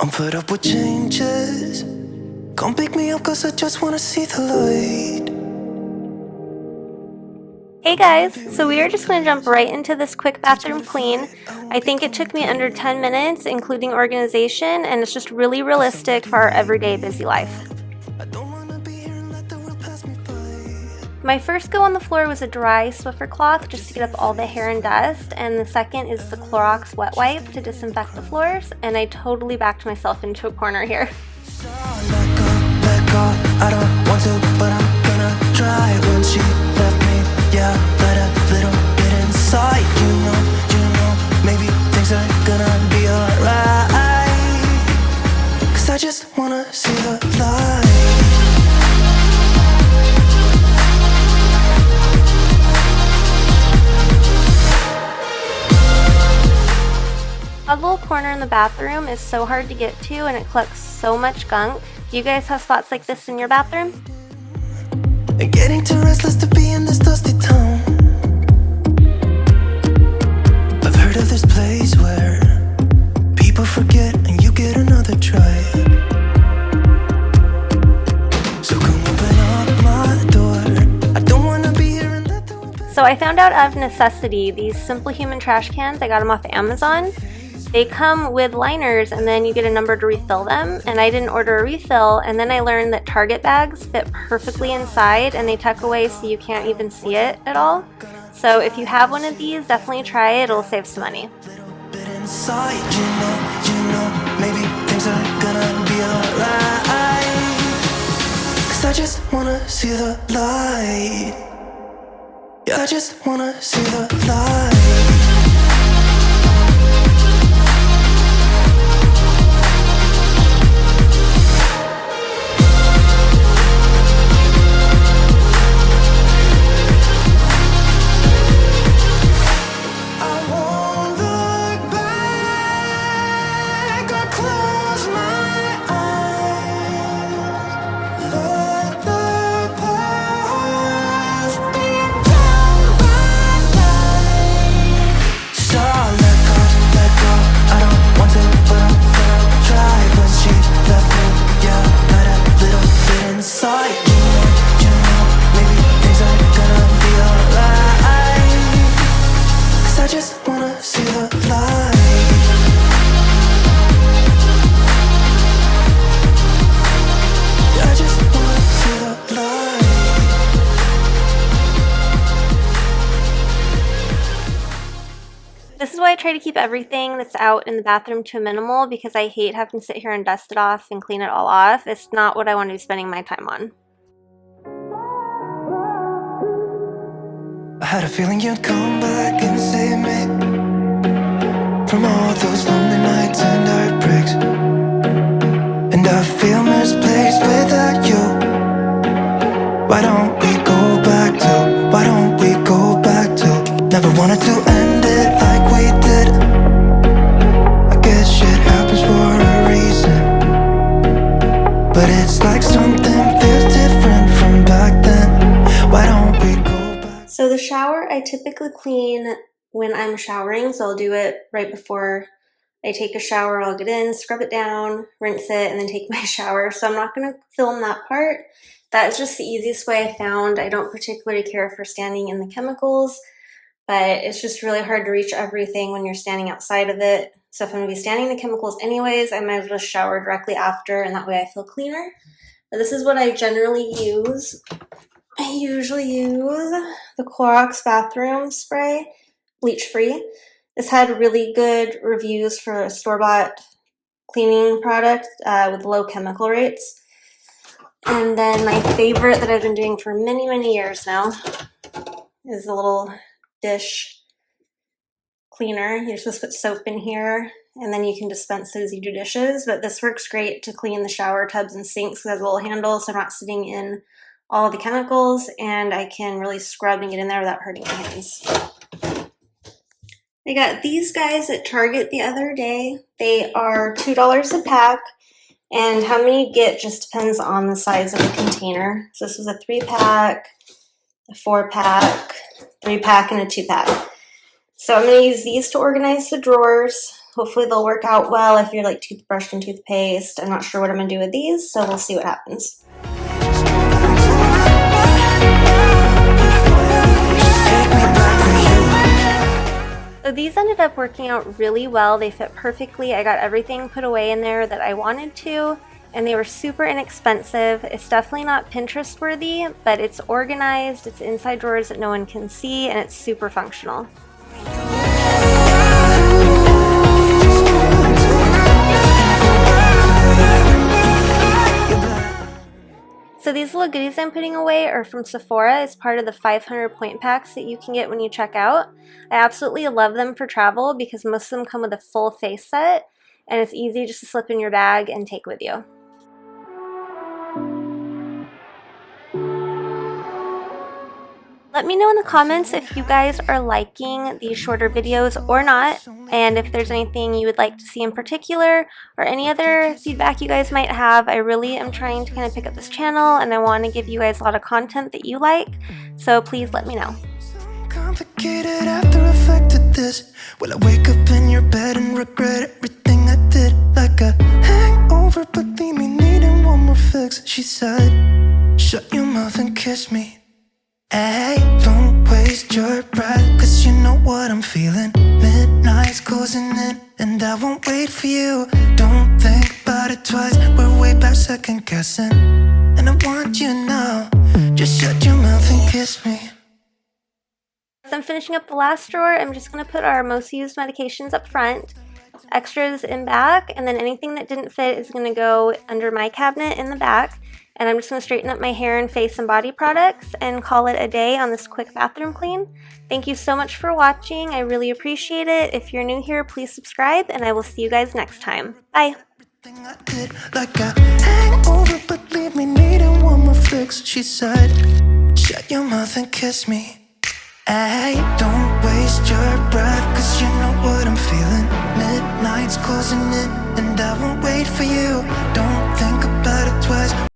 I'm fed up with changes. Come pick me up cause I just wanna see the light. Hey guys, so we are just going to jump right into this quick bathroom clean. I think it took me under 10 minutes, including organization, and it's just really realistic for our everyday busy life. My first go on the floor was a dry Swiffer cloth just to get up all the hair and dust, and the second is the Clorox wet wipe to disinfect the floors, and I totally backed myself into a corner here. I don't want to, but I'm gonna try. When she left me, yeah, let a little bit inside. You know, maybe things are gonna be alright. Cause I just wanna see the light. A little corner in the bathroom is so hard to get to and it collects so much gunk. Do you guys have spots like this in your bathroom? Getting too restless to be in this dusty town. I've heard of this place where people forget and you get another try. So come open up my door. I don't wanna be here and let the wind pass. So I found out of necessity these Simple Human trash cans. I got them off Amazon. They come with liners and then you get a number to refill them, and I didn't order a refill, and then I learned that Target bags fit perfectly inside and they tuck away so you can't even see it at all. So if you have one of these, definitely try it, it'll save some money. Bit inside, you know, maybe things are gonna be alright. Cause I just wanna see the light. Yeah, I just wanna see the light. This is why I try to keep everything that's out in the bathroom to a minimal, because I hate having to sit here and dust it off and clean it all off. It's not what I want to be spending my time on. I had a feeling you'd come back and save me from all those lonely nights and heartbreaks. And I feel misplaced without you. Why don't we go back to, never wanted to end it like we did. I guess shit happens for a reason, but it's like something feels different from back then. Why don't we go back? So the shower I typically clean when I'm showering, so I'll do it right before I take a shower. I'll get in, scrub it down, rinse it, and then take my shower. So I'm not going to film that part. That is just the easiest way I found. I don't particularly care for standing in the chemicals, but it's just really hard to reach everything when you're standing outside of it. So if I'm going to be standing in the chemicals anyways, I might as well shower directly after, and that way I feel cleaner. But this is what I generally use. I usually use the Clorox bathroom spray, bleach-free. This had really good reviews for a store-bought cleaning product with low chemical rates. And then my favorite that I've been doing for many, many years now is the little dish cleaner. You're supposed to put soap in here, and then you can dispense it as you do dishes. But this works great to clean the shower tubs and sinks because it has a little handle, so I'm not sitting in all of the chemicals, and I can really scrub and get in there without hurting my hands. I got these guys at Target the other day. They are $2 a pack, and how many you get just depends on the size of the container. So this was a 3-pack, a 4-pack, 3-pack, and a 2-pack. So I'm going to use these to organize the drawers Hopefully they'll work out well if you're like toothbrush and toothpaste. I'm not sure what I'm gonna do with these, so we'll see what happens. So these ended up working out really well. They fit perfectly. I got everything put away in there that I wanted to, and they were super inexpensive. It's definitely not Pinterest worthy, but it's organized, it's inside drawers that no one can see, and it's super functional. So these little goodies I'm putting away are from Sephora as part of the 500 point packs that you can get when you check out. I absolutely love them for travel because most of them come with a full face set, and it's easy just to slip in your bag and take with you. Let me know in the comments if you guys are liking these shorter videos or not, and if there's anything you would like to see in particular or any other feedback you guys might have. I really am trying to kind of pick up this channel, and I want to give you guys a lot of content that you like, so please let me know. Complicated after effect of this. Will I wake up in your bed and regret everything I did? Like a hangover, but leave me needing one more fix. She said, shut your mouth and kiss me. Hey, don't waste your breath, cause you know what I'm feeling. Midnight's closing in, and I won't wait for you. Don't think about it twice, we're way past second guessing. And I want you now, just shut your mouth and kiss me. As I'm finishing up the last drawer, I'm just going to put our most used medications up front, extras in back, and then anything that didn't fit is going to go under my cabinet in the back. And I'm just going to straighten up my hair and face and body products and call it a day on this quick bathroom clean. Thank you so much for watching. I really appreciate it. If you're new here, please subscribe, and I will see you guys next time. Bye! I did like a hangover, but leave me needing one more fix. She said, shut your mouth and kiss me. Hey, don't waste your breath, cause you know what I'm feeling. Midnight's closing in, and I won't wait for you. Don't think about it twice.